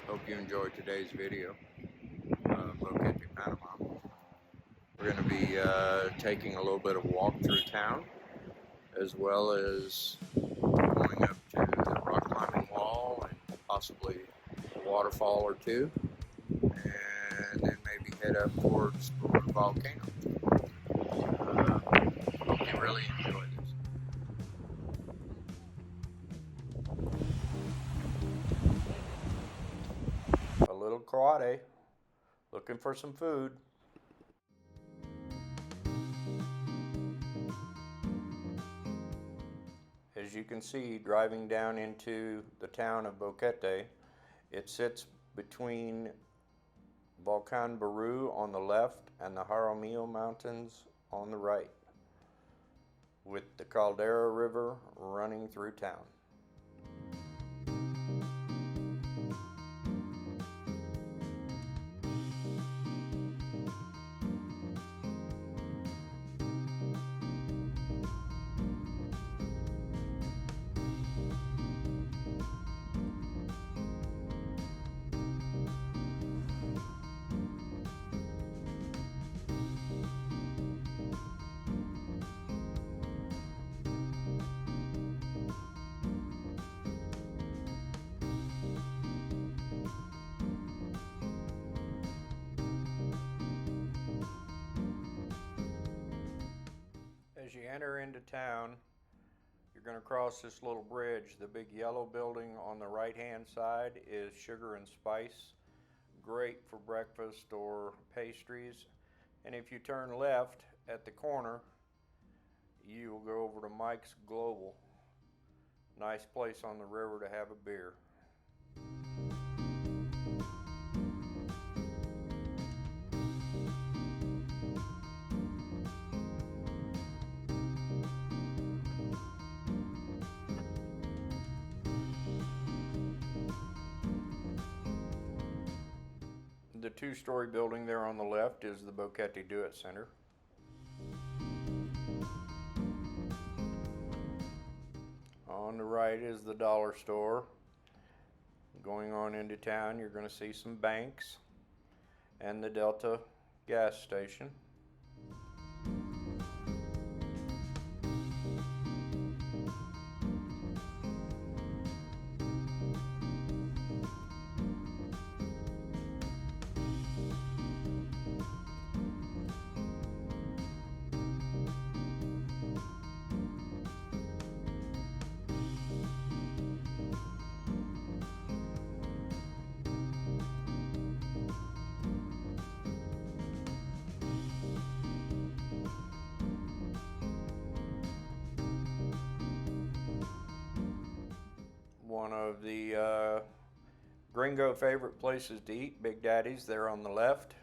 Hope you enjoyed today's video of Boquete, Panama. We're going to be taking a little bit of walk through town, as well as going up to the rock climbing wall and possibly a waterfall or two, and then maybe head up towards the volcano. Hope you really enjoy this. A little karate, looking for some food. As you can see, driving down into the town of Boquete, it sits between Volcan Baru on the left and the Jaramillo Mountains on the right, with the Caldera River running through town. As you enter into town, you're going to cross this little bridge. The big yellow building on the right hand side is Sugar and Spice. Great for breakfast or pastries. And if you turn left at the corner, you will go over to Mike's Global. Nice place on the river to have a beer. The two-story building there on the left is the Boquete Do It Center. On the right is the dollar store. Going on into town, you're going to see some banks and the Delta gas station. One of the gringo favorite places to eat, Big Daddy's, there on the left.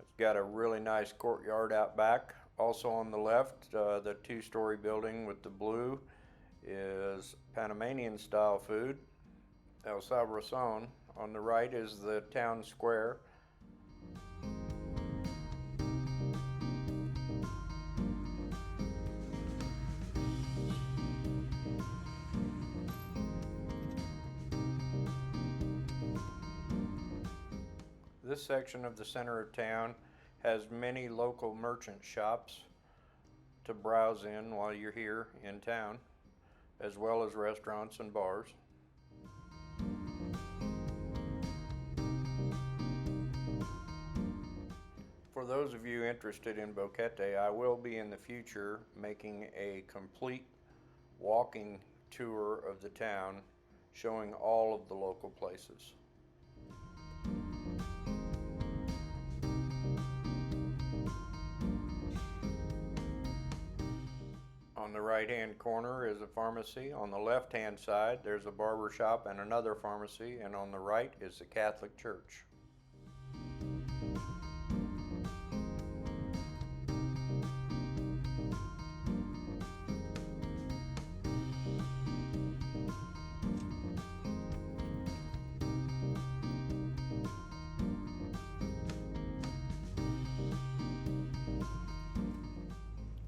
It's got a really nice courtyard out back. Also on the left, the two-story building with the blue is Panamanian style food, El Sabrazon. On the right is the town square. This section of the center of town has many local merchant shops to browse in while you're here in town, as well as restaurants and bars. For those of you interested in Boquete, I will be in the future making a complete walking tour of the town, showing all of the local places. On the right-hand corner is a pharmacy. On the left-hand side, there's a barber shop and another pharmacy, and on the right is the Catholic Church.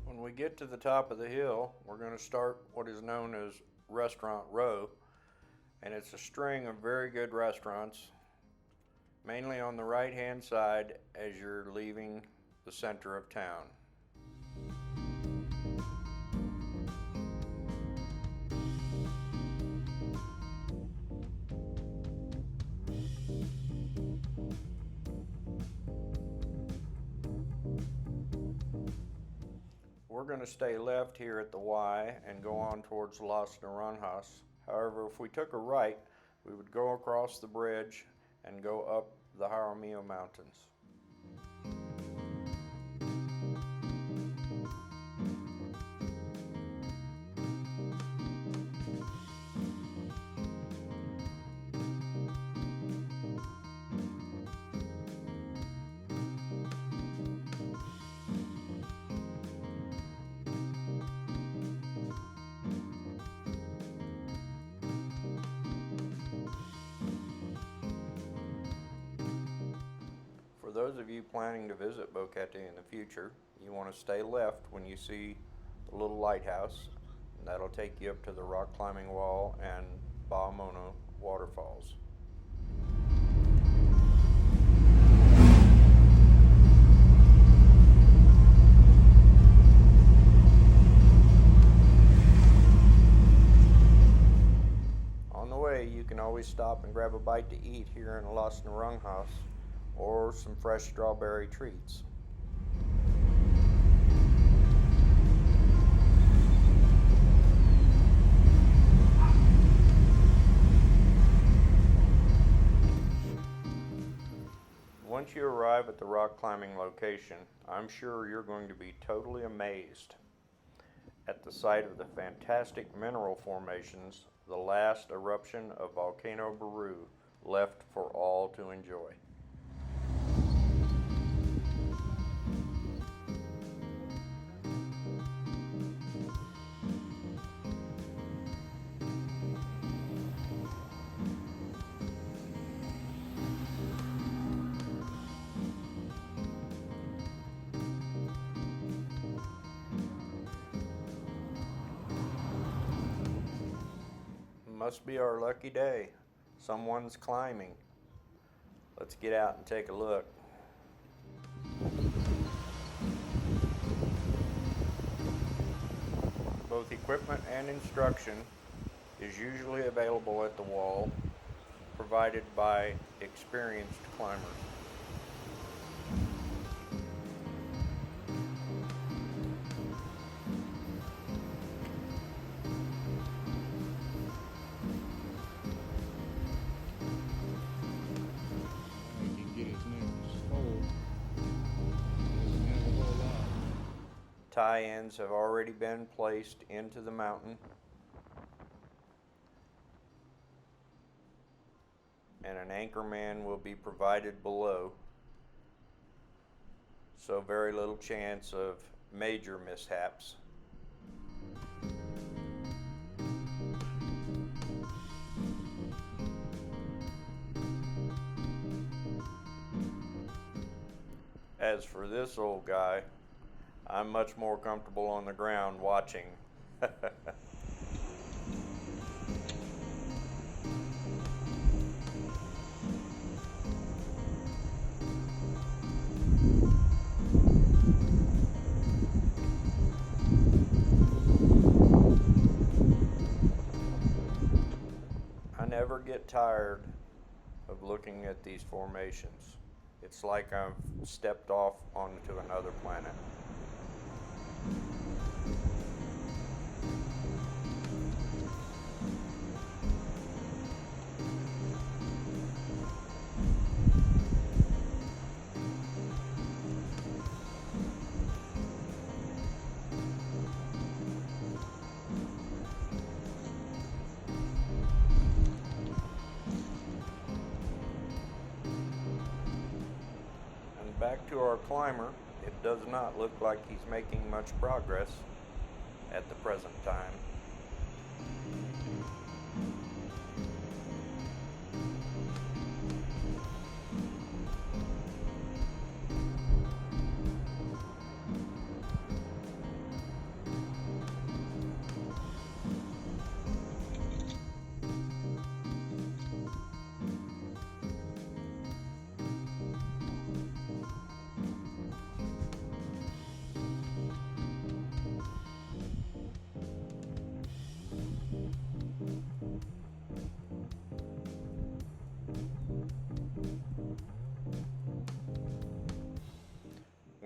When we get to the top of the hill, we're going to start what is known as Restaurant Row, and it's a string of very good restaurants, mainly on the right hand side as you're leaving the center of town. We're going to stay left here at the Y and go on towards Las Naranjas. However, if we took a right, we would go across the bridge and go up the Jaramillo Mountains. For those of you planning to visit Boquete in the future, you want to stay left when you see the little lighthouse, and that'll take you up to the rock climbing wall and Bahamono waterfalls. On the way, you can always stop and grab a bite to eat here in Las Naranjas, or some fresh strawberry treats. Once you arrive at the rock climbing location, I'm sure you're going to be totally amazed at the sight of the fantastic mineral formations, the last eruption of Volcano Baru left for all to enjoy. Must be our lucky day. Someone's climbing. Let's get out and take a look. Both equipment and instruction is usually available at the wall, provided by experienced climbers. Tie-ins have already been placed into the mountain, and an anchor man will be provided below, so very little chance of major mishaps. As for this old guy, I'm much more comfortable on the ground watching. I never get tired of looking at these formations. It's like I've stepped off onto another planet. Back to our climber, it does not look like he's making much progress at the present time.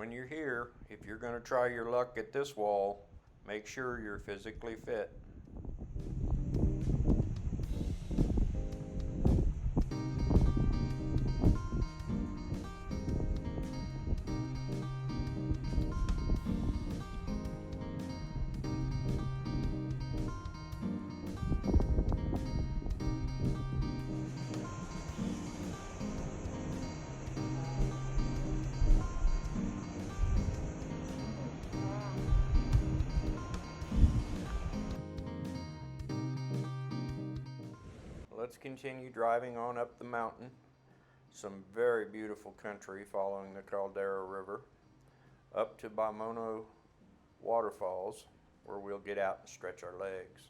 when you're here, if you're going to try your luck at this wall, make sure you're physically fit. Let's continue driving on up the mountain. Some very beautiful country following the Caldera River up to Boquete waterfalls, where we'll get out and stretch our legs.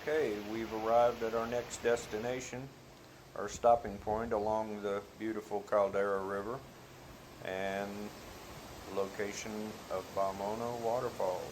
Okay, we've arrived at our next destination, our stopping point along the beautiful Caldera River and the location of Boquete waterfalls.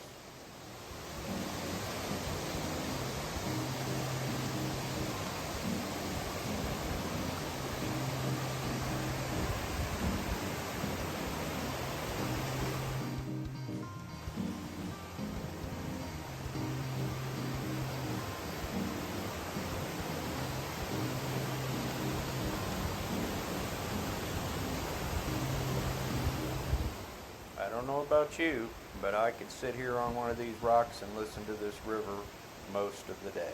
I don't know about you, but I could sit here on one of these rocks and listen to this river most of the day.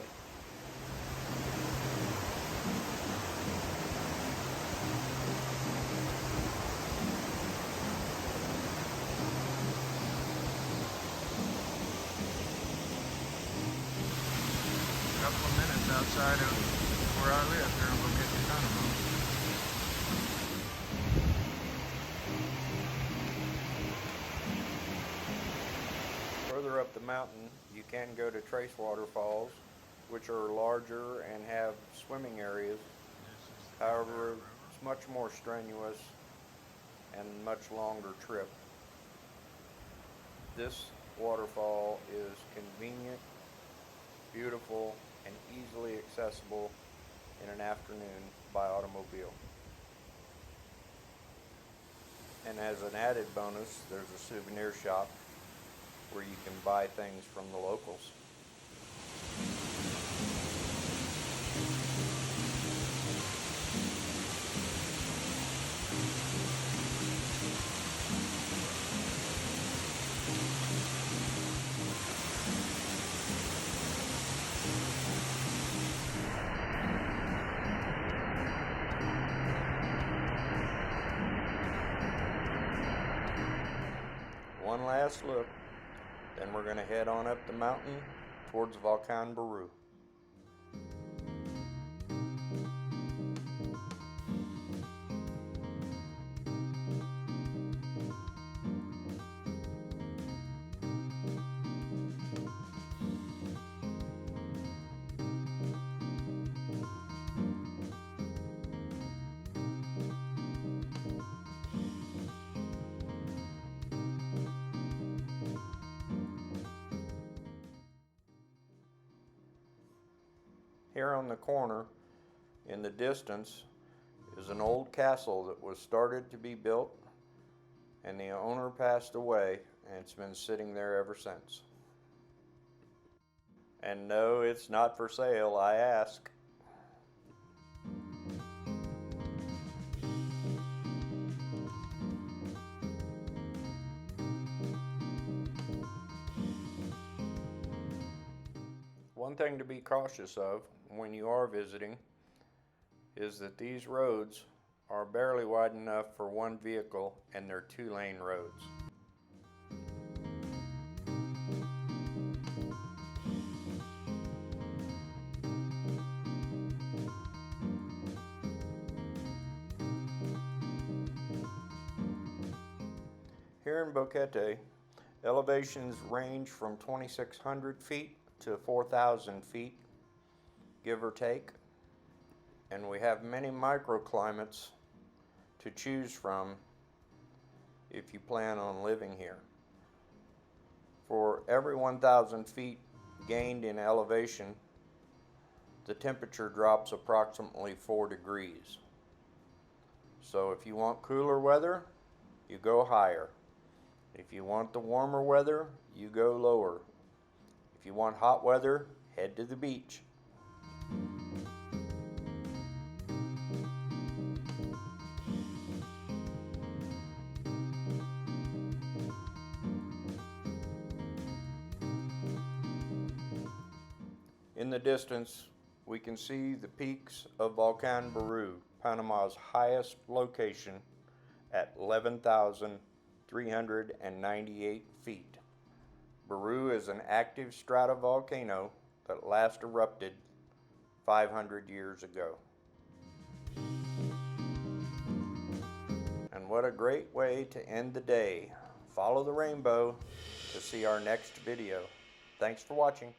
A couple of minutes outside of where I live here in Boquete, Panama. Further up the mountain, you can go to trace waterfalls, which are larger and have swimming areas. However, it's much more strenuous and much longer trip. This waterfall is convenient, beautiful, and easily accessible in an afternoon by automobile. And as an added bonus, there's a souvenir shop where you can buy things from the locals. One last look, then we're going to head on up the mountain towards Volcan Baru. Here on the corner, in the distance, is an old castle that was started to be built, and the owner passed away, and it's been sitting there ever since. And no, it's not for sale, I ask. One thing to be cautious of when you are visiting is that these roads are barely wide enough for one vehicle, and they're 2-lane roads. Here in Boquete, elevations range from 2,600 feet to 4,000 feet, give or take, and we have many microclimates to choose from if you plan on living here. For every 1,000 feet gained in elevation, the temperature drops approximately 4 degrees. So if you want cooler weather, you go higher. If you want the warmer weather, you go lower. If you want hot weather, head to the beach. In the distance, we can see the peaks of Volcan Baru, Panama's highest location, at 11,398 feet. Baru is an active stratovolcano that last erupted 500 years ago. And what a great way to end the day. Follow the rainbow to see our next video. Thanks for watching.